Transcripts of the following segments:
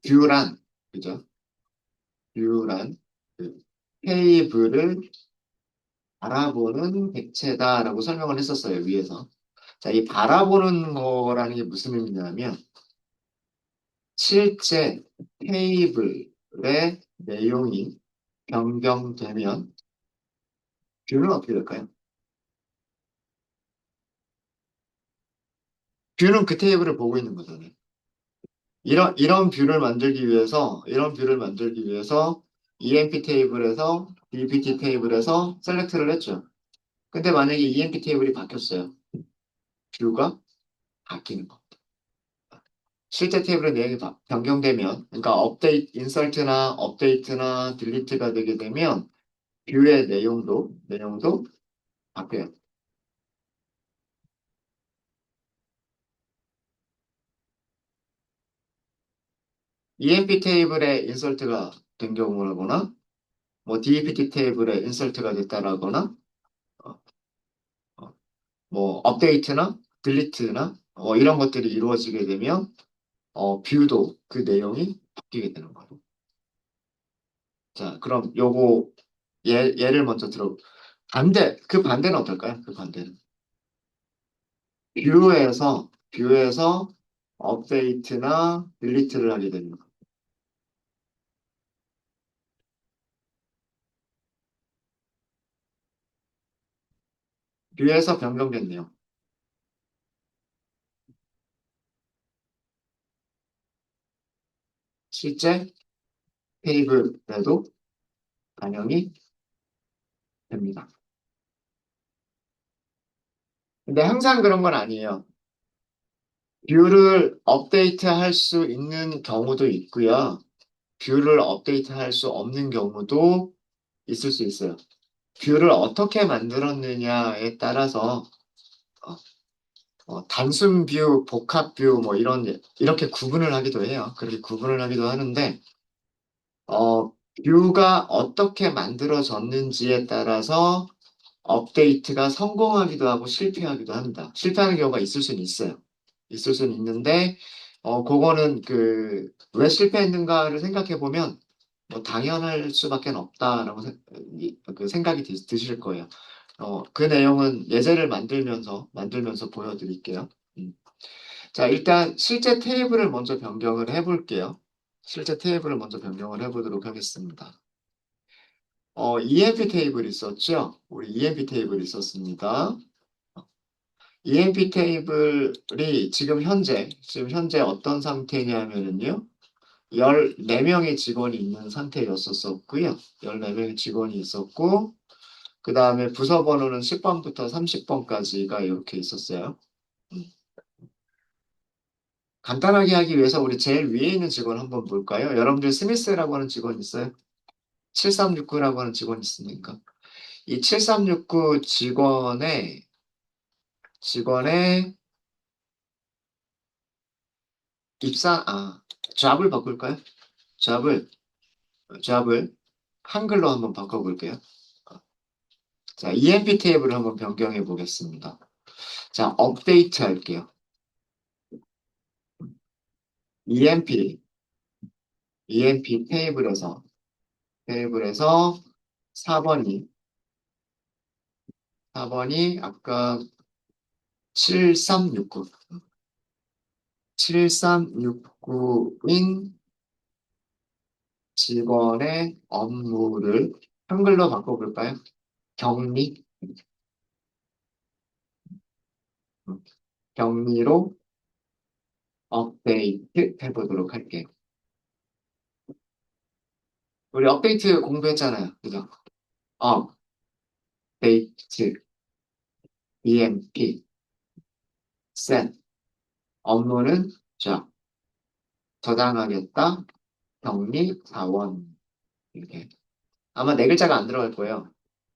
뷰란, 그죠? 뷰란, 그 테이블을 바라보는 객체다라고 설명을 했었어요, 위에서. 자, 이 바라보는 거라는 게 무슨 의미냐면, 실제 테이블의 내용이 변경되면 뷰는 어떻게 될까요? 뷰는 그 테이블을 보고 있는 거잖아요. 이런 뷰를 만들기 위해서 EMP 테이블에서 BPT 테이블에서 셀렉트를 했죠. 근데 만약에 EMP 테이블이 바뀌었어요. 뷰가 바뀌는 거. 실제 테이블의 내용이 변경되면, 그러니까 인설트나 업데이트나 딜리트가 되게 되면 뷰의 내용도 바뀌어요. EMP 테이블에 인설트가 된 경우라거나, 뭐 DEPT 테이블에 인설트가 됐다라거나, 어, 어, 뭐 업데이트나 딜리트나 이런 것들이 이루어지게 되면 뷰도 그 내용이 바뀌게 되는 거예요. 자, 그럼 요거 예를 먼저 그 반대는 어떨까요? 그 반대는. 뷰에서 업데이트나 딜리트를 하게 되는 거. 뷰에서 변경된 내용. 실제 테이블에도 반영이 됩니다. 근데 항상 그런 건 아니에요. 뷰를 업데이트할 수 있는 경우도 있고요. 뷰를 업데이트할 수 없는 경우도 있을 수 있어요. 뷰를 어떻게 만들었느냐에 따라서 어, 단순 뷰, 복합 뷰 뭐 이렇게 구분을 하기도 해요. 그렇게 구분을 하기도 하는데 어, 뷰가 어떻게 만들어졌는지에 따라서 업데이트가 성공하기도 하고 실패하기도 합니다. 실패하는 경우가 있을 수는 있어요. 있을 수는 있는데, 그거는 왜 실패했는가를 생각해 보면, 뭐, 당연할 수밖에 없다라고 그 생각이 드실 거예요. 그 내용은 예제를 만들면서 보여드릴게요. 음. 자, 일단 실제 테이블을 먼저 변경을 해볼게요. 실제 테이블을 먼저 변경을 해보도록 하겠습니다. EMP 테이블 있었죠? 우리 EMP 테이블 있었습니다. EMP 테이블이 지금 현재 어떤 상태냐면은요. 14명의 직원이 있는 상태였었고요. 14명의 직원이 있었고, 그 다음에 부서 번호는 10번부터 30번까지가 이렇게 있었어요. 음. 간단하게 하기 위해서 우리 제일 위에 있는 직원 한번 볼까요? 여러분들 스미스라고 하는 직원 있어요? 7369라고 하는 직원 있습니까? 이 7369 직원의 잡을 바꿀까요? 잡을, 잡을 한글로 한번 바꿔볼게요. 자, EMP 테이블을 한번 변경해 보겠습니다. 자, 업데이트 할게요. EMP, EMP 테이블에서 4번이, 4번이 아까 7369, 7369인 직원의 업무를 한글로 바꿔볼까요? 격리, 격리로 업데이트 해보도록 할게요. 우리 업데이트 공부했잖아요. 그죠? 업데이트, EMP, set, 업무는 자, 저장하겠다, 격리, 사원. 이렇게. 아마 네 글자가 안 들어갈 거예요.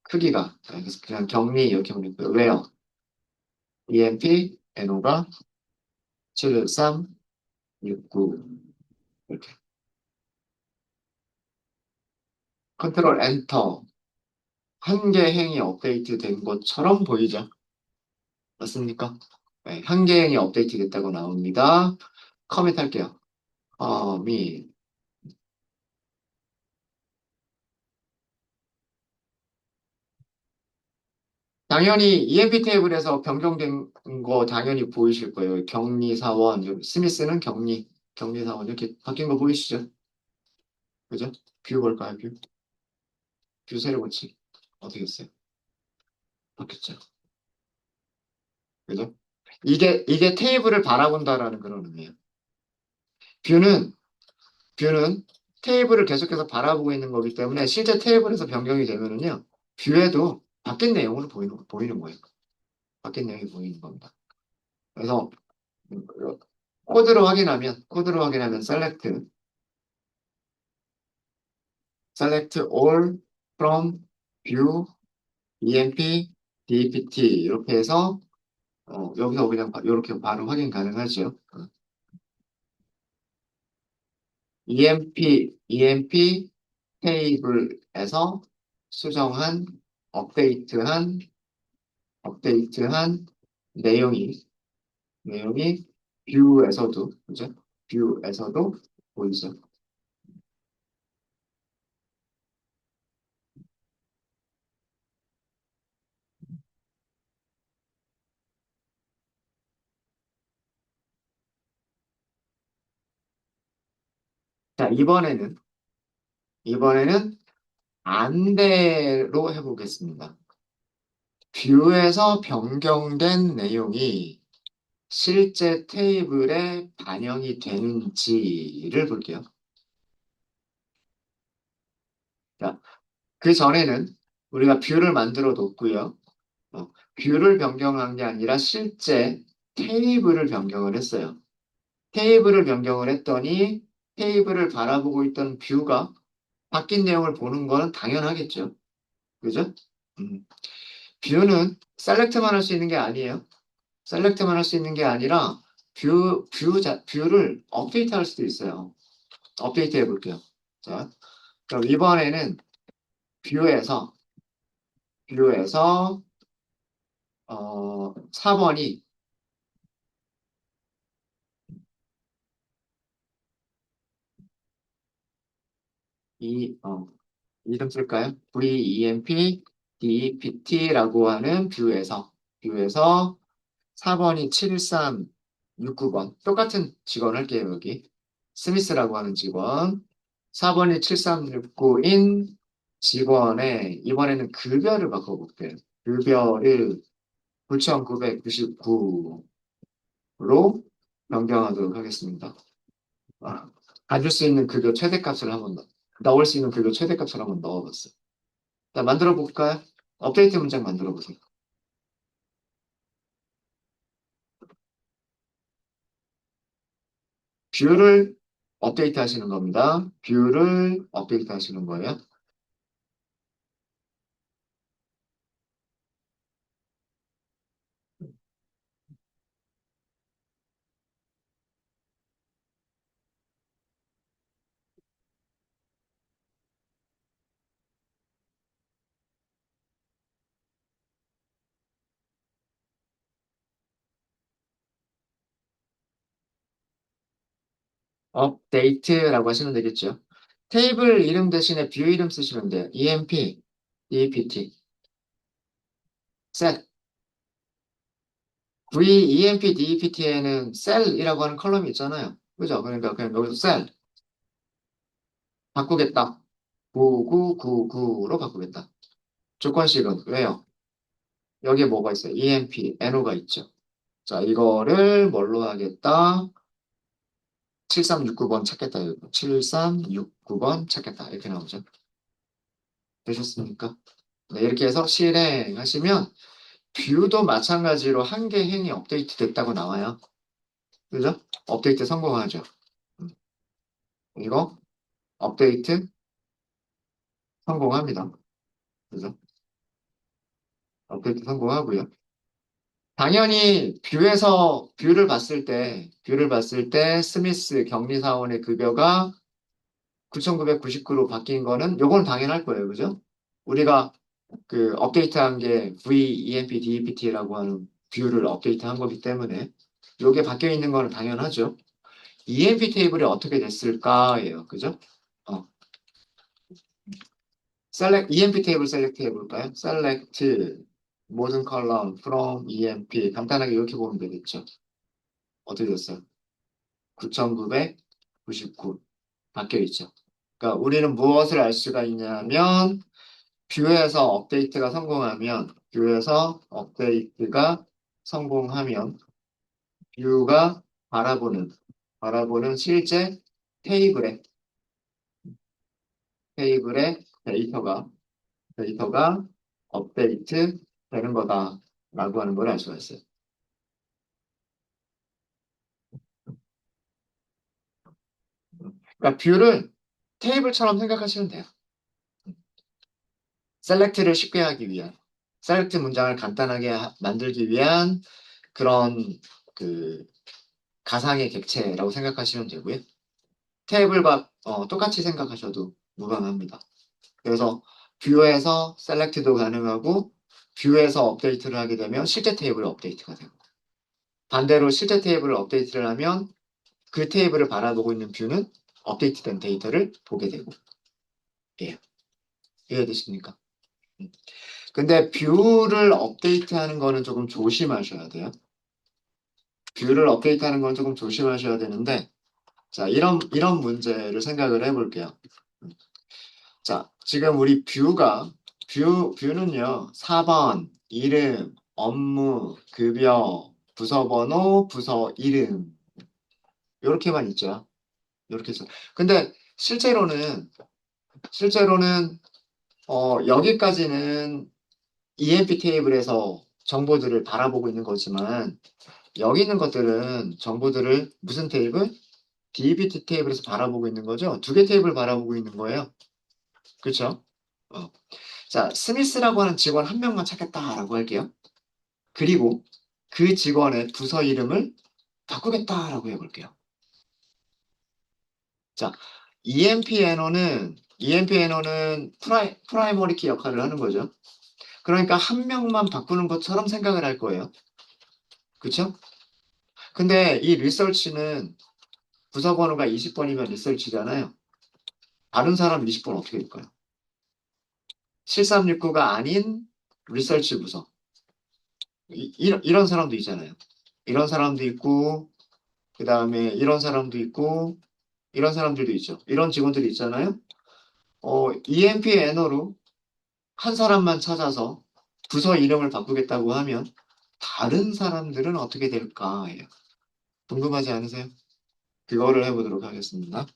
크기가. 자, 그래서 그냥 격리 이렇게 보냈고요. 왜요? EMP, NO가 7369. 이렇게. 컨트롤 엔터. 한 개 행이 업데이트 된 것처럼 보이죠? 맞습니까? 네, 한 개 행이 업데이트 됐다고 나옵니다. 커밋 할게요. 미. 당연히 EMP 테이블에서 변경된 거 당연히 보이실 거예요. 격리 사원, 스미스는 격리 사원 이렇게 바뀐 거 보이시죠? 그죠? 뷰 볼까요? 뷰 세로 고치. 어떻게 했어요? 바뀌었죠? 그죠? 이게 테이블을 바라본다라는 그런 의미예요. 뷰는, 뷰는 테이블을 계속해서 바라보고 있는 거기 때문에 실제 테이블에서 변경이 되면은요, 뷰에도 바뀐 내용으로 보이는 거예요. 바뀐 내용이 보이는 겁니다. 그래서 음, 코드로 확인하면 select all from view, EMP, DPT 이렇게 해서 여기서 그냥 이렇게 바로 확인 가능하죠. EMP 테이블에서 수정한 업데이트한 업데이트한 내용이 내용이 뷰에서도 그죠? 뷰에서도 보이죠. 자, 이번에는 안대로 해보겠습니다. 뷰에서 변경된 내용이 실제 테이블에 반영이 되는지를 볼게요. 자, 그 전에는 우리가 뷰를 만들어 뒀고요. 뷰를 변경한 게 아니라 실제 테이블을 변경을 했어요. 테이블을 변경을 했더니 테이블을 바라보고 있던 뷰가 바뀐 내용을 보는 거는 당연하겠죠. 그죠? 음. 뷰는 셀렉트만 할 수 있는 게 아니에요. 셀렉트만 할 수 있는 게 아니라 뷰를 업데이트 할 수도 있어요. 업데이트 해볼게요. 자, 그럼 이번에는 뷰에서, 뷰에서, 4번이 이름 쓸까요? VEMP DPT라고 하는 뷰에서 4번이 7369번. 똑같은 직원 할게요, 여기. 스미스라고 하는 직원. 4번이 7369인 직원의 이번에는 급여를 바꿔볼게요. 급여를 9,999로 변경하도록 하겠습니다. 아, 가질 수 있는 급여 최대값을 한번 넣을 수 있는 급여 최대값을 한번 넣어봤어요. 자, 만들어 볼까요? 업데이트 문장 만들어 보세요. 뷰를 업데이트 하시는 겁니다. 뷰를 업데이트 하시는 거예요. 업데이트라고 하시면 되겠죠. 테이블 이름 대신에 뷰 이름 쓰시면 돼요. EMP, DPT, 셀. EMP, DPT에는 셀이라고 하는 컬럼이 있잖아요. 그죠? 그러니까 그냥 여기서 셀 바꾸겠다. 9999로 바꾸겠다. 조건식은 왜요? 여기에 뭐가 있어요? EMP, NO가 있죠. 자, 이거를 뭘로 하겠다? 7369번 찾겠다. 7369번 찾겠다. 이렇게 나오죠. 되셨습니까? 네, 이렇게 해서 실행하시면 뷰도 마찬가지로 한 개 행이 업데이트 됐다고 나와요. 그죠? 업데이트 성공하죠. 음, 이거 업데이트 성공합니다. 그죠? 업데이트 성공하고요. 당연히 뷰를 봤을 때 스미스 격리사원의 급여가 9,999로 바뀐 거는 요건 당연할 거예요. 그죠? 우리가 그 업데이트한 게 VEMP, DEPT라고 하는 뷰를 업데이트한 거기 때문에 요게 바뀌어 있는 거는 당연하죠. EMP 테이블이 어떻게 됐을까예요. 그죠? 어, EMP 테이블 셀렉트 해볼까요? select 모든 컬럼 from EMP 간단하게 이렇게 보면 되겠죠. 어떻게 됐어요? 9,999 바뀌어 있죠. 그러니까 우리는 무엇을 알 수가 있냐면 뷰에서 업데이트가 성공하면 뷰가 바라보는 실제 테이블에 데이터가 업데이트 되는 거다라고 하는 걸 알 수가 있어요. 그러니까 뷰를 테이블처럼 생각하시면 돼요. 셀렉트를 쉽게 하기 위한, 셀렉트 문장을 간단하게 만들기 위한 그런 그 가상의 객체라고 생각하시면 되고요. 테이블과 똑같이 생각하셔도 무방합니다. 그래서 뷰에서 셀렉트도 가능하고 뷰에서 업데이트를 하게 되면 실제 테이블 업데이트가 되고 반대로 실제 테이블을 업데이트를 하면 그 테이블을 바라보고 있는 뷰는 업데이트된 데이터를 보게 되고 예. 이해되십니까? 음. 근데 뷰를 업데이트하는 거는 조금 조심하셔야 돼요. 뷰를 업데이트하는 건 조금 조심하셔야 되는데 자, 이런 문제를 생각을 해볼게요. 음. 자, 지금 우리 뷰는요, 4번, 이름, 업무, 급여, 부서 번호, 부서 이름. 이렇게만 있죠. 이렇게 있어. 근데 실제로는, 여기까지는 EMP 테이블에서 정보들을 바라보고 있는 거지만, 여기 있는 것들은 정보들을 무슨 테이블? DBT 테이블에서 바라보고 있는 거죠. 두 개 테이블 바라보고 있는 거예요. 그렇죠? 어. 자, 스미스라고 하는 직원 한 명만 찾겠다라고 할게요. 그리고 그 직원의 부서 이름을 바꾸겠다라고 해볼게요. 자, EMP 애너는 프라이머리 키 역할을 하는 거죠. 그러니까 한 명만 바꾸는 것처럼 생각을 할 거예요. 그렇죠? 근데 이 리서치는 부서 번호가 20번이면 리서치잖아요. 다른 사람 20번 어떻게 될까요? 7369가 아닌 리서치 부서. 이런 사람도 있잖아요. 이런 사람도 있고, 그 다음에 이런 사람도 있고, 이런 사람들도 있죠. 이런 직원들이 있잖아요. EMP 애너로 한 사람만 찾아서 부서 이름을 바꾸겠다고 하면 다른 사람들은 어떻게 될까예요. 궁금하지 않으세요? 그거를 해보도록 하겠습니다.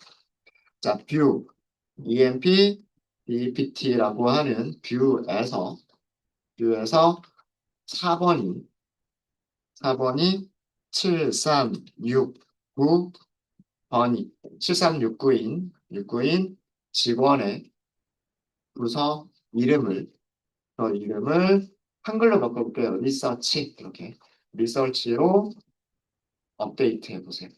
자, EMP, BPT라고 하는 뷰에서 4번이 7369번이 7369인 직원의 부서 이름을 한글로 바꿔볼게요. 리서치 이렇게 리서치로 업데이트 해보세요.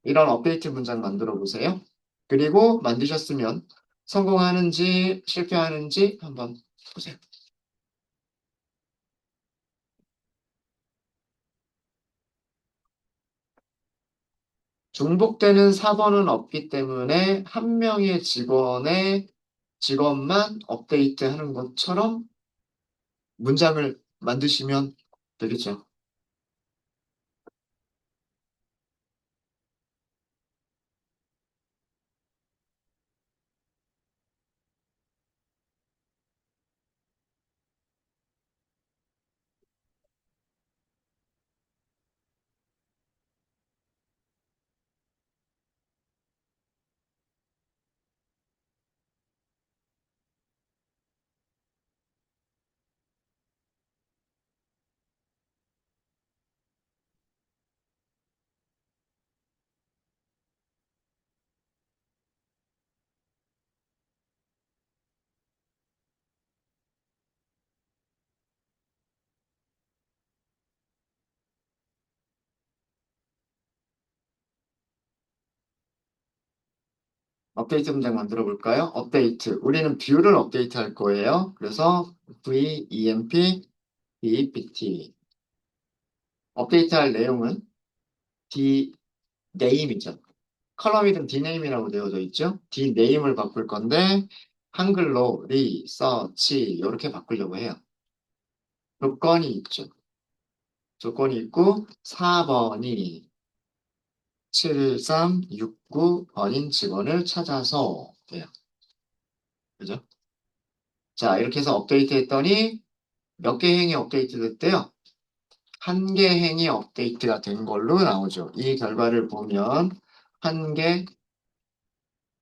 이런 업데이트 문장 만들어 보세요. 그리고 만드셨으면 성공하는지 실패하는지 한번 보세요. 중복되는 4번은 없기 때문에 한 명의 직원만 업데이트하는 것처럼 문장을 만드시면 되겠죠. 업데이트 문장 만들어 볼까요? 업데이트. 우리는 뷰를 업데이트 할 거예요. 그래서 VEMP, BPT. 업데이트 할 내용은 D 네임이죠. 컬럼이든 D네임이라고 되어져 있죠. D네임을 바꿀 건데 한글로 리서치 이렇게 바꾸려고 해요. 조건이 있죠. 조건이 있고 4번이 7369번인 직원을 찾아서 돼요. 그죠? 자, 이렇게 해서 업데이트 했더니 몇 개 행이 업데이트 됐대요? 한 개 행이 업데이트가 된 걸로 나오죠. 이 결과를 보면 한 개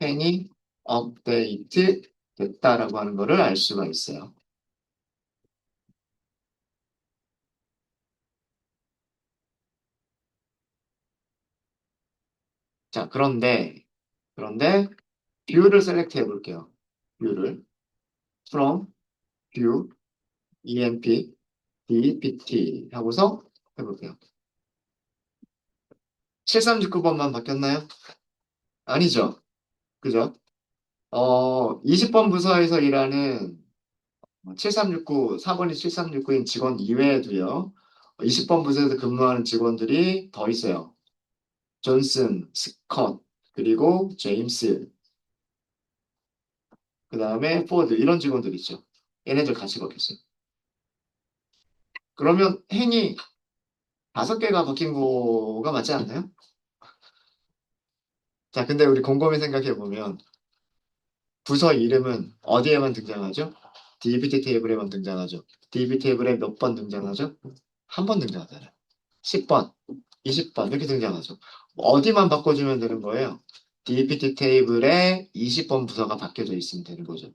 행이 업데이트 됐다라고 하는 거를 알 수가 있어요. 자, 그런데 뷰를 셀렉트 해볼게요. 뷰를 from view emp dpt 하고서 해볼게요. 7369번만 바뀌었나요? 아니죠. 그죠? 20번 부서에서 일하는 7369, 4번이 7369인 직원 이외에도요. 20번 부서에서 근무하는 직원들이 더 있어요. 존슨, 스컷, 그리고 제임스, 그 다음에 포드 이런 직원들 있죠. 얘네들 같이 바뀌었어요. 그러면 행이 5개가 바뀐 거가 맞지 않나요? 자, 근데 우리 곰곰이 생각해 보면 부서 이름은 어디에만 등장하죠? DBT 테이블에만 등장하죠. DB 테이블에 몇 번 등장하죠? 한 번 등장하잖아요. 10번, 20번 이렇게 등장하죠. 어디만 바꿔주면 되는 거예요? DBT 테이블에 20번 부서가 바뀌어져 있으면 되는 거죠.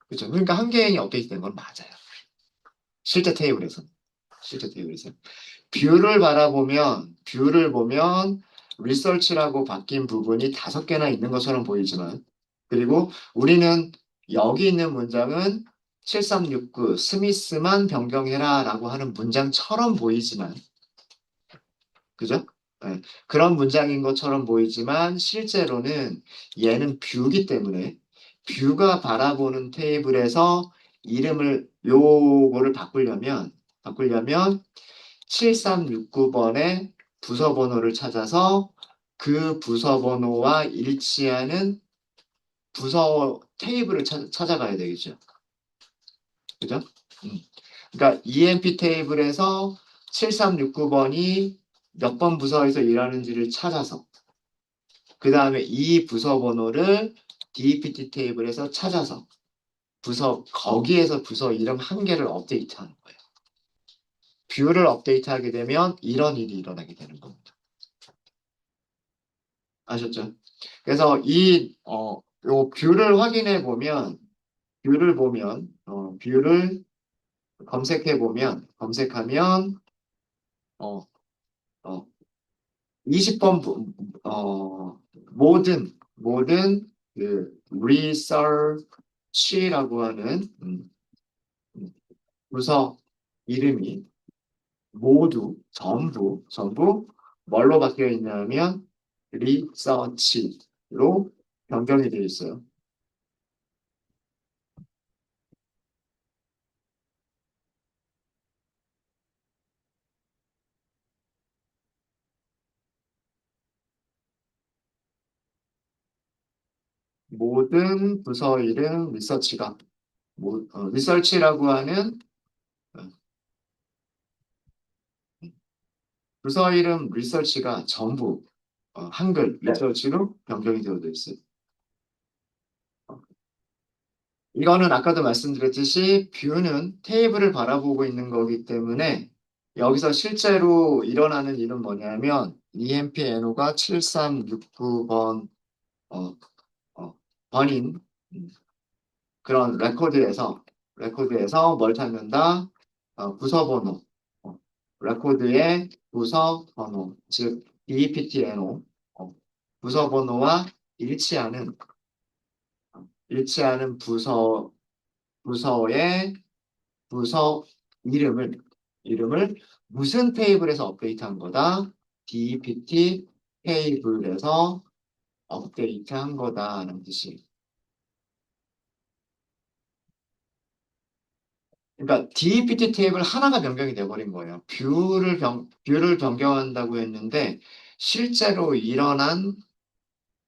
그렇죠? 그러니까 한 개행이 업데이트된 건 맞아요. 실제 테이블에서. 실제 테이블에서. 뷰를 보면 리서치라고 바뀐 부분이 5개나 있는 것처럼 보이지만, 그리고 우리는 여기 있는 문장은 7369 스미스만 변경해라 라고 하는 문장처럼 보이지만, 그죠? 네, 그런 문장인 것처럼 보이지만 실제로는 얘는 뷰기 때문에 뷰가 바라보는 테이블에서 이름을 요거를 바꾸려면 7369번의 부서 번호를 찾아서 그 부서 번호와 일치하는 부서 테이블을 찾아가야 되겠죠. 그죠? 음. 그러니까 EMP 테이블에서 7369번이 몇 번 부서에서 일하는지를 찾아서 그 다음에 이 부서 번호를 DPT 테이블에서 찾아서 거기에서 부서 이름 한 개를 업데이트하는 거예요. 뷰를 업데이트하게 되면 이런 일이 일어나게 되는 겁니다. 아셨죠? 그래서 요 뷰를 확인해 보면, 뷰를 검색해 보면, 어, 어, 20번, 모든 research라고 하는, 부서 이름이 전부 뭘로 바뀌어 있냐면, research로 변경이 되어 있어요. 모든 부서 이름 리서치라고 하는 어, 부서 이름 리서치가 전부 한글 리서치로 변경이 되어져 있어요. 이거는 아까도 말씀드렸듯이 뷰는 테이블을 바라보고 있는 거기 때문에 여기서 실제로 일어나는 일은 뭐냐면 EMP-NO가 7369번 어, 번인 그런 레코드에서 뭘 찾는다? 부서 번호. 어, 레코드의 부서 번호, 즉 DPTNO 부서 번호와 일치하는 부서의 부서 이름을 무슨 테이블에서 업데이트한 거다? DPT 테이블에서 업데이트한 거다라는 뜻이. 그러니까 DPT 테이블 하나가 변경이 돼버린 거예요. 뷰를 변경한다고 했는데 실제로 일어난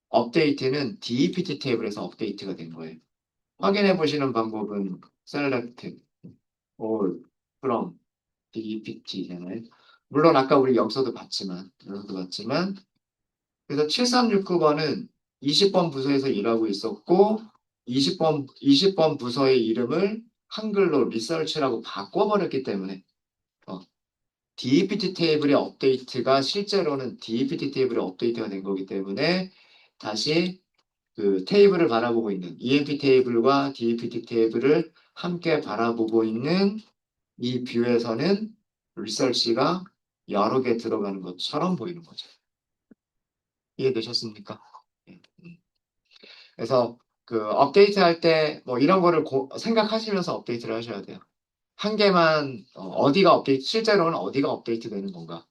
업데이트는 DEPT 테이블에서 업데이트가 된 거예요. 확인해 보시는 방법은 select all from DEPT잖아요. 물론 아까 우리 여기서도 봤지만 그래서 7369번은 20번 부서에서 일하고 있었고 20번 부서의 이름을 한글로 리서치라고 바꿔버렸기 때문에 DEPT 테이블의 업데이트가 실제로는 DEPT 테이블의 업데이트가 된 거기 때문에 다시 그 테이블을 바라보고 있는 EMP 테이블과 DEPT 테이블을 함께 바라보고 있는 이 뷰에서는 리서치가 여러 개 들어가는 것처럼 보이는 거죠. 이해되셨습니까? 예. 그래서 그 업데이트 할 때 뭐 이런 거를 생각하시면서 업데이트를 하셔야 돼요. 한 개만 어디가 업데이트 실제로는 어디가 업데이트 되는 건가?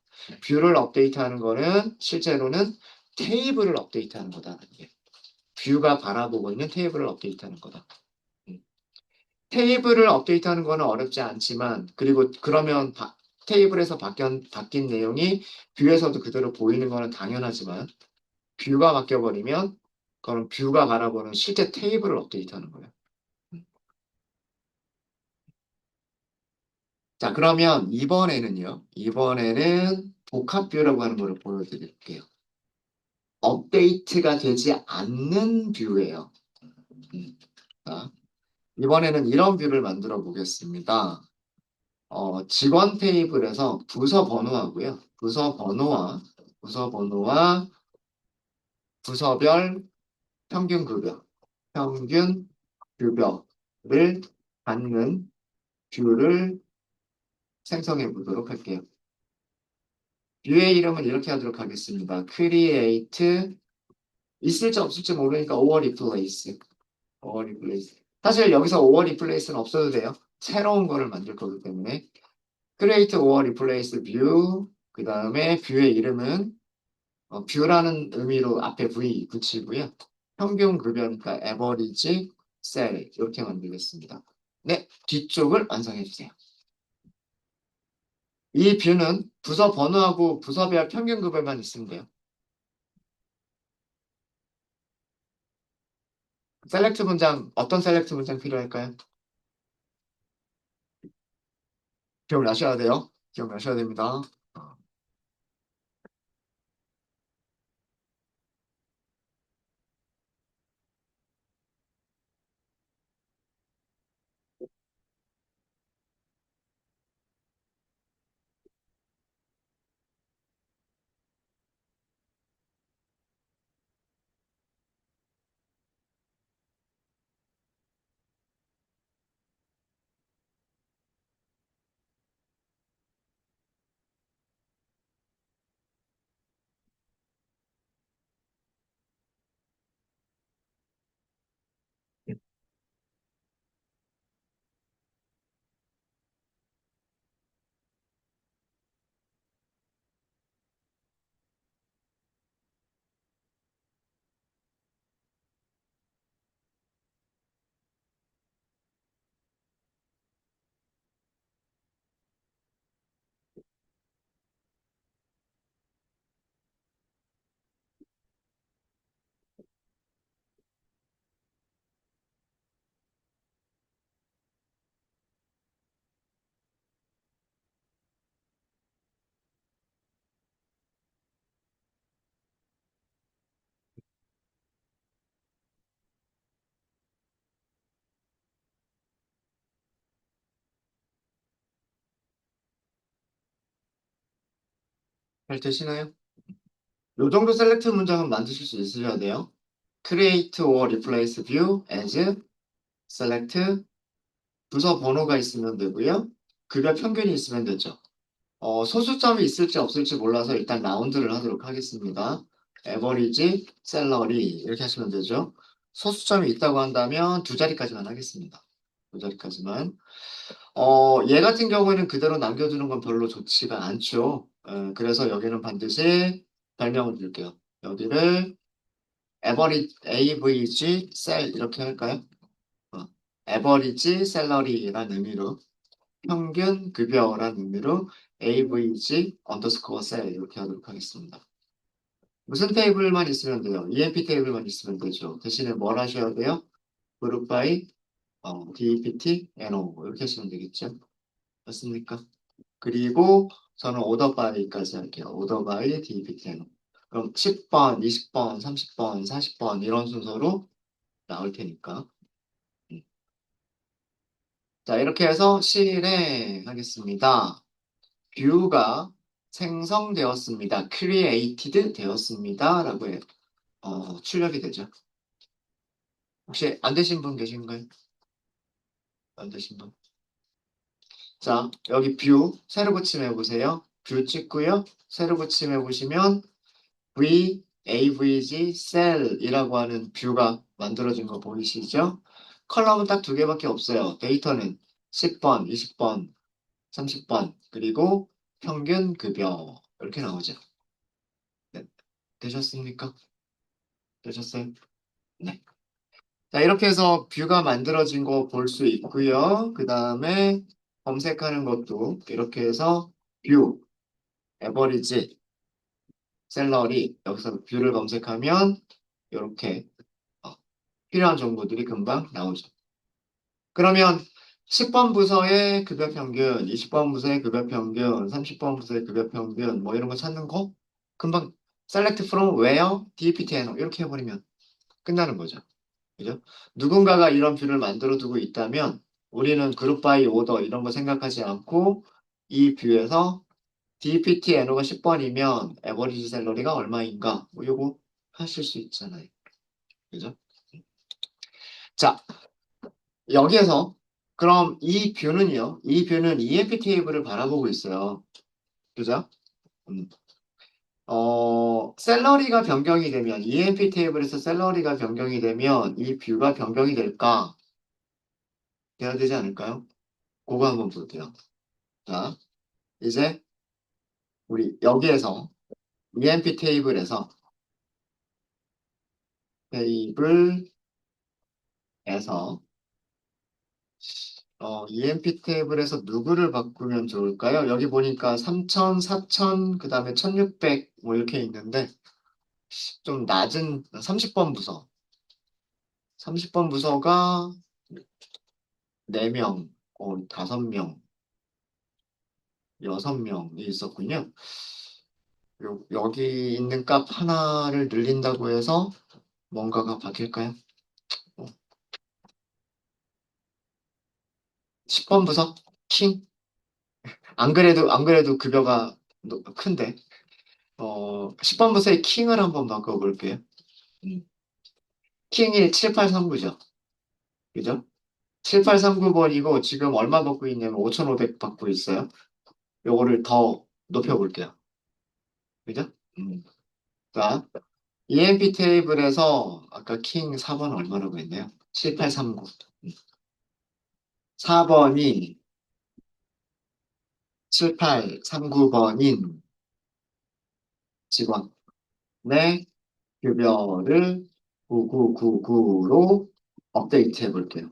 뷰를 업데이트하는 거는 실제로는 테이블을 업데이트하는 거다. 이게. 뷰가 바라보고 있는 테이블을 업데이트하는 거다. 음. 테이블을 업데이트하는 거는 어렵지 않지만 그리고 그러면 테이블에서 바뀐 내용이 뷰에서도 그대로 보이는 거는 당연하지만 뷰가 바뀌어버리면 그건 뷰가 바라보는 실제 테이블을 업데이트하는 거예요. 음. 자, 그러면 이번에는 복합뷰라고 하는 걸 보여드릴게요. 업데이트가 되지 않는 뷰예요. 음. 자, 이번에는 이런 뷰를 만들어 보겠습니다. 직원 테이블에서 부서 번호와 부서별 평균 급여, 평균 급여를 받는 뷰를 생성해 보도록 할게요. 뷰의 이름은 이렇게 하도록 하겠습니다. create 있을지 없을지 모르니까 over replace. over replace. 사실 여기서 over replace는 없어도 돼요. 새로운 거를 만들 거기 때문에 create over replace view 그 다음에 뷰의 이름은 뷰라는 의미로 앞에 V 붙이고요. 평균 급여니까 average sell 이렇게 만들겠습니다. 네, 뒤쪽을 완성해 주세요. 이 뷰는 부서 번호하고 부서별 평균 급여만 있으면 돼요. 셀렉트 문장, 어떤 셀렉트 문장 필요할까요? 기억나셔야 돼요. 기억나셔야 됩니다. 잘 되시나요? 요 정도 셀렉트 문장은 만드실 수 있으셔야 돼요. create or replace view as select 부서 번호가 있으면 되고요. 급여 평균이 있으면 되죠. 소수점이 있을지 없을지 몰라서 일단 라운드를 하도록 하겠습니다. average salary 이렇게 하시면 되죠. 소수점이 있다고 한다면 두 자리까지만 하겠습니다. 두 자리까지만. 얘 같은 경우에는 그대로 남겨두는 건 별로 좋지가 않죠. 그래서 여기는 반드시 별명을 드릴게요. 여기를 average sell 이렇게 할까요? 어, average salary라는 의미로 평균 급여라는 의미로 average underscore sell 이렇게 하도록 하겠습니다. 무슨 테이블만 있으면 돼요? EMP 테이블만 있으면 되죠. 대신에 뭘 하셔야 돼요? 그룹 바이 DPT, NO 이렇게 하시면 되겠죠. 맞습니까? 그리고 저는 오더 바이까지 할게요. 오더 바이 DPT, NO. 그럼 10번, 20번, 30번, 40번 이런 순서로 나올 테니까. 음. 자, 이렇게 해서 실행하겠습니다. 뷰가 생성되었습니다. created 되었습니다. 라고 해요. 출력이 되죠. 혹시 안 되신 분 계신가요? 안 되신 분? 자, 여기 뷰 새로 고침해 보세요. 뷰 찍고요. 새로 고침해 보시면 V, AVG, 셀이라고 하는 뷰가 만들어진 거 보이시죠? 컬럼은 딱 두 개밖에 없어요. 데이터는 10번, 20번, 30번, 그리고 평균 급여 이렇게 나오죠. 네, 되셨습니까? 되셨어요? 네. 자, 이렇게 해서 뷰가 만들어진 거 볼 수 있고요. 그 다음에 검색하는 것도 이렇게 해서 뷰, 에버리지, 셀러리 여기서 뷰를 검색하면 이렇게 어, 필요한 정보들이 금방 나오죠. 그러면 10번 부서의 급여 평균, 20번 부서의 급여 평균, 30번 부서의 급여 평균 뭐 이런 거 찾는 거 금방 select from where, dptn 이렇게 해버리면 끝나는 거죠. 그죠? 누군가가 이런 뷰를 만들어 두고 있다면 우리는 그룹 바이 오더 이런 거 생각하지 않고 이 뷰에서 DPT NO가 10번이면 에버리지 샐러리가 얼마인가? 뭐 요거 하실 수 있잖아요. 그죠? 자, 여기에서 그럼 이 뷰는요. 이 뷰는 EMP 테이블을 바라보고 있어요. 그죠? 음. 샐러리가 변경이 되면 EMP 테이블에서 샐러리가 변경이 되면 이 뷰가 변경이 될까? 돼야 되지 않을까요? 그거 한번 볼게요. 자, 이제 우리 여기에서 EMP 테이블에서 테이블에서 EMP 테이블에서 누구를 바꾸면 좋을까요? 여기 보니까 3000, 4000, 그 다음에 1600 뭐 이렇게 있는데 좀 낮은 30번 부서. 30번 부서가 4명, 5명, 6명이 있었군요. 여기 있는 값 하나를 늘린다고 해서 뭔가가 바뀔까요? 어, 10번 부서? 킹? 안 그래도 급여가 큰데. 10번 부서의 킹을 한번 바꿔볼게요. 음. 킹이 7839죠. 그죠? 7839번이고 지금 얼마 받고 있냐면 5,500 받고 있어요. 요거를 더 높여볼게요. 그죠? 자, EMP 테이블에서 아까 킹 4번 얼마라고 했나요? 7839. 4번이 7839번인 직원의 급여를 9999로 업데이트 해볼게요.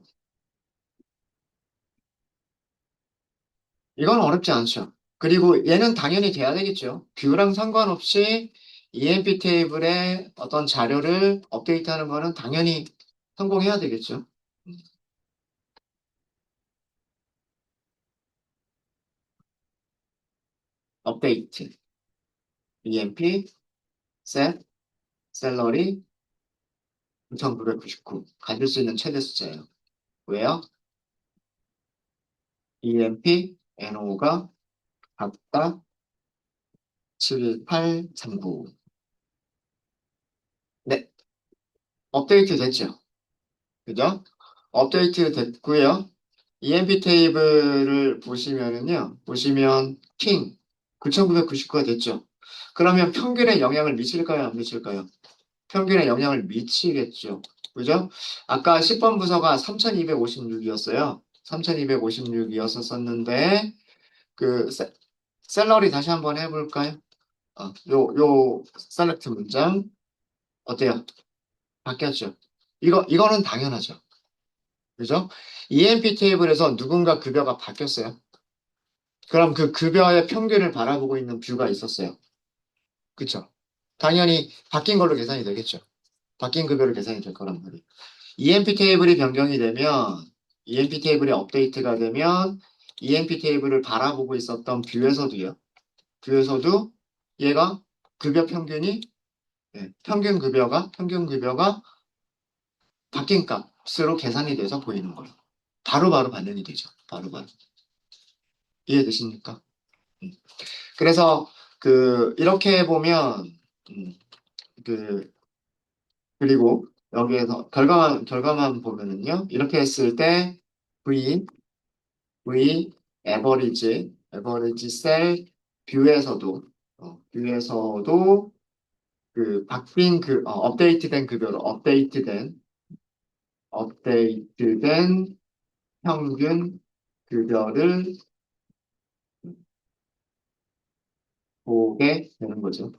이건 어렵지 않죠. 그리고 얘는 당연히 돼야 되겠죠. 뷰랑 상관없이 EMP 테이블에 어떤 자료를 업데이트하는 거는 당연히 성공해야 되겠죠. 업데이트, EMP, 셋, 셀러리 9,999 가질 수 있는 최대 숫자예요. 왜요? EMP, NO가 각각 7839. 네, 업데이트 됐죠. 그죠? 업데이트 됐고요. EMP 테이블을 보시면은요, 보시면 king 9,999가 됐죠. 그러면 평균에 영향을 미칠까요? 안 미칠까요? 평균에 영향을 미치겠죠. 그죠? 아까 10번 부서가 3,256이었어요. 3,256이었었는데, 그, 셀러리 다시 한번 해볼까요? 요 셀렉트 문장, 어때요? 바뀌었죠? 이거는 당연하죠. 그죠? EMP 테이블에서 누군가 급여가 바뀌었어요. 그럼 그 급여의 평균을 바라보고 있는 뷰가 있었어요. 그쵸? 당연히 바뀐 걸로 계산이 되겠죠. 바뀐 급여로 계산이 될 거란 말이에요. EMP 테이블이 변경이 되면, EMP 테이블이 업데이트가 되면, EMP 테이블을 바라보고 있었던 뷰에서도요. 뷰에서도 얘가 급여 평균이, 평균 급여가 바뀐 값으로 계산이 돼서 보이는 거예요. 바로바로 반영이 되죠. 바로바로. 이해되십니까? 음. 그래서 이렇게 보면, 음, 그, 그리고 여기에서 결과만 보면은요. 이렇게 했을 때 V, V, 에버리지 셀 뷰에서도, 뷰에서도 업데이트된 급여로, 업데이트된 평균 급여를 보게 되는 거죠.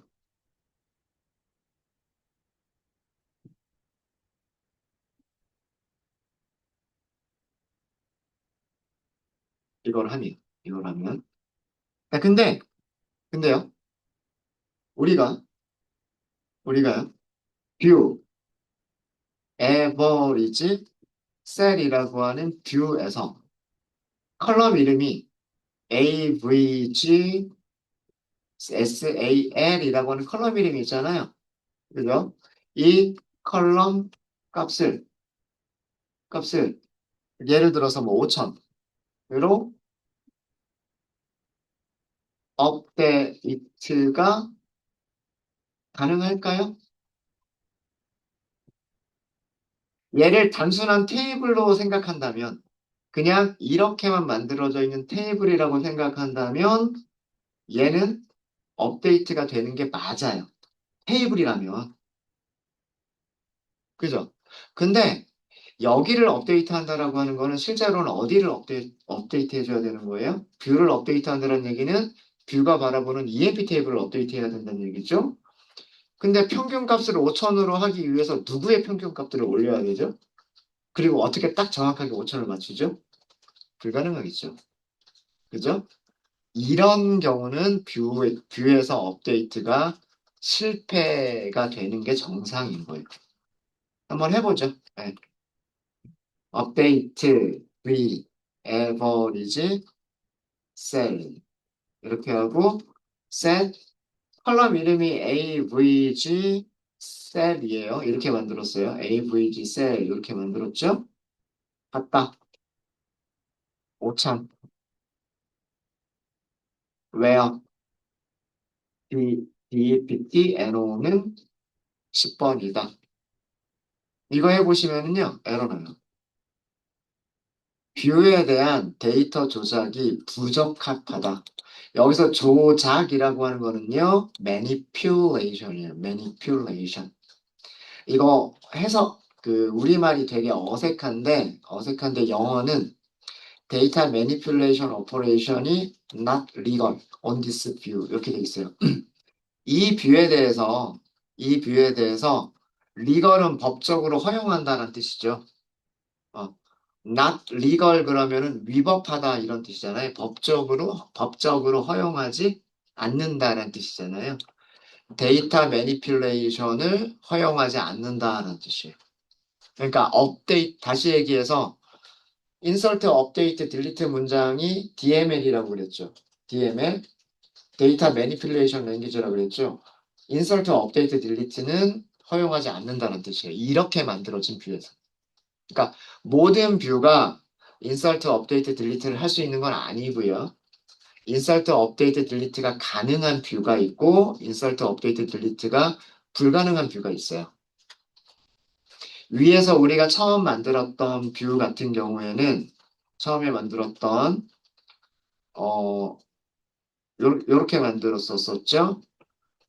이걸 하면, 이걸 하면. 아, 근데요, 우리가, 우리가요, 뷰, 에버리지, 셀이라고 하는 뷰에서 컬럼 이름이 AVG, SAL이라고 하는 컬럼 이름이 있잖아요. 그죠? 이 컬럼 값을, 값을, 예를 들어서 뭐 5천으로 업데이트가 가능할까요? 얘를 단순한 테이블로 생각한다면, 그냥 이렇게만 만들어져 있는 테이블이라고 생각한다면, 얘는 업데이트가 되는 게 맞아요. 테이블이라면. 그죠? 근데 여기를 업데이트 한다라고 하는 거는 실제로는 어디를 업데이트 해줘야 되는 거예요? 뷰를 업데이트 한다는 얘기는 뷰가 바라보는 EMP 테이블을 업데이트 해야 된다는 얘기죠? 근데 평균값을 5천으로 하기 위해서 누구의 평균값들을 올려야 되죠? 그리고 어떻게 딱 정확하게 5천을 맞추죠? 불가능하겠죠. 그죠? 이런 경우는 뷰에서 업데이트가 실패가 되는 게 정상인 거예요. 한번 해보죠. 네. 업데이트, v, 에버리지, 셀. 이렇게 하고, 셋, 컬럼 이름이 avg, 셀이에요. 이렇게 만들었어요. avg, 셀. 이렇게 만들었죠? 맞다. 5천. where dpt, no는 10번이다. 이거 해보시면은요, 에러 나요. 뷰에 대한 데이터 조작이 부적합하다. 여기서 조작이라고 하는 거는요, manipulation이에요. manipulation. 이거 해석, 우리말이 되게 어색한데 영어는 data manipulation operation이 not legal on this view. 이렇게 돼 있어요. 이 뷰에 대해서, 이 뷰에 대해서 legal은 법적으로 허용한다는 뜻이죠. 어, not legal 그러면은 위법하다 이런 뜻이잖아요. 법적으로 허용하지 않는다는 뜻이잖아요. 데이터 매니플레이션을 허용하지 않는다는 뜻이에요. 그러니까 다시 얘기해서 insert, update, delete 문장이 DML이라고 그랬죠. DML, 데이터 매니플레이션 랭귀지라고 그랬죠. insert, update, delete는 허용하지 않는다는 뜻이에요. 이렇게 만들어진 뷰에서. 그러니까 모든 뷰가 insert, update, delete를 할 수 있는 건 아니고요. insert, update, delete가 가능한 뷰가 있고 insert, update, delete가 불가능한 뷰가 있어요. 위에서 우리가 처음 만들었던 뷰 같은 경우에는 처음에 만들었던 어 요렇게 만들었었죠.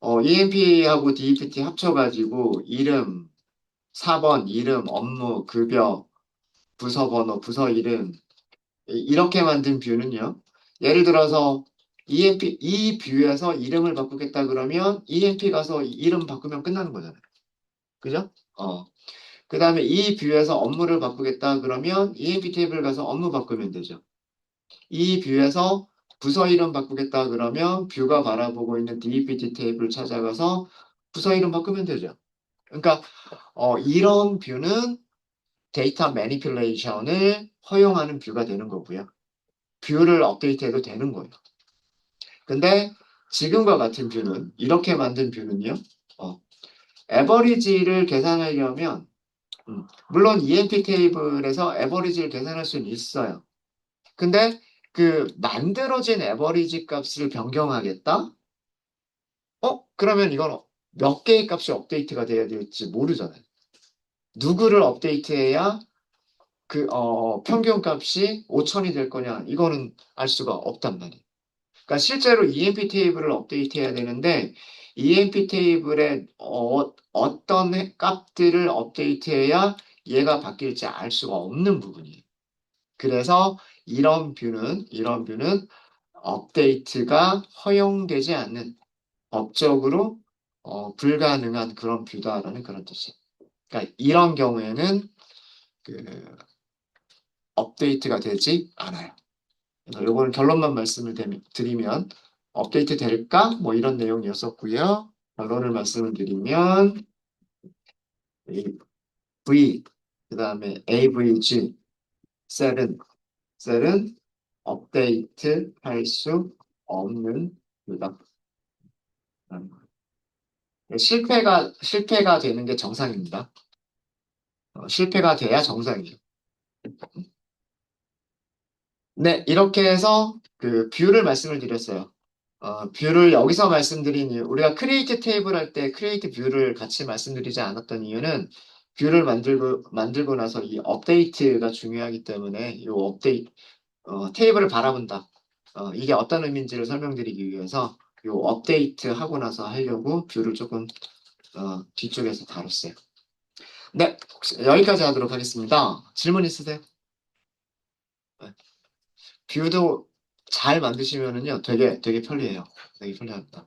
EMP하고 DEPT 합쳐가지고 이름, 4번, 이름, 업무, 급여, 부서 번호, 부서 이름 이렇게 만든 뷰는요. 예를 들어서 이 뷰에서 이름을 바꾸겠다 그러면 EMP 가서 이름 바꾸면 끝나는 거잖아요. 그죠? 그 다음에 이 뷰에서 업무를 바꾸겠다 그러면 EMP 테이블 가서 업무 바꾸면 되죠. 이 뷰에서 부서 이름 바꾸겠다 그러면 뷰가 바라보고 있는 DEPT 테이블 찾아가서 부서 이름 바꾸면 되죠. 그러니까 이런 뷰는 데이터 매니플레이션을 허용하는 뷰가 되는 거고요. 뷰를 업데이트해도 되는 거예요. 근데 지금과 같은 뷰는 이렇게 만든 뷰는요. 어, 에버리지를 계산하려면 물론 EMP 테이블에서 에버리지를 계산할 수는 있어요. 근데 그 만들어진 에버리지 값을 변경하겠다? 그러면 이건 몇 개의 값이 업데이트가 돼야 될지 모르잖아요. 누구를 업데이트해야 그 평균 값이 5천이 될 거냐? 이거는 알 수가 없단 말이에요. 그러니까 실제로 EMP 테이블을 업데이트해야 되는데 EMP 테이블에 어떤 값들을 업데이트해야 얘가 바뀔지 알 수가 없는 부분이에요. 그래서 이런 뷰는 업데이트가 허용되지 않는 법적으로 불가능한 그런 뷰다라는 그런 뜻이에요. 그러니까 이런 경우에는 그 업데이트가 되지 않아요. 그래서 요거는 결론만 말씀을 드리면 업데이트 될까? 뭐 이런 내용이었었고요. 결론을 말씀을 드리면 이 V 그다음에 AVG 셀은 업데이트 할 수 없는 뷰다. 실패가 되는 게 정상입니다. 실패가 돼야 정상이에요. 네, 이렇게 해서 그 뷰를 말씀을 드렸어요. 뷰를 여기서 말씀드린 이유, 우리가 크리에이트 테이블 할 때 크리에이트 뷰를 같이 말씀드리지 않았던 이유는 뷰를 만들고 나서 이 업데이트가 중요하기 때문에 이 테이블을 바라본다. 이게 어떤 의미인지를 설명드리기 위해서 이 업데이트 하고 나서 하려고 뷰를 조금 뒤쪽에서 다뤘어요. 네, 여기까지 하도록 하겠습니다. 질문 있으세요? 네. 뷰도 잘 만드시면은요, 되게 편리해요. 되게 편리합니다.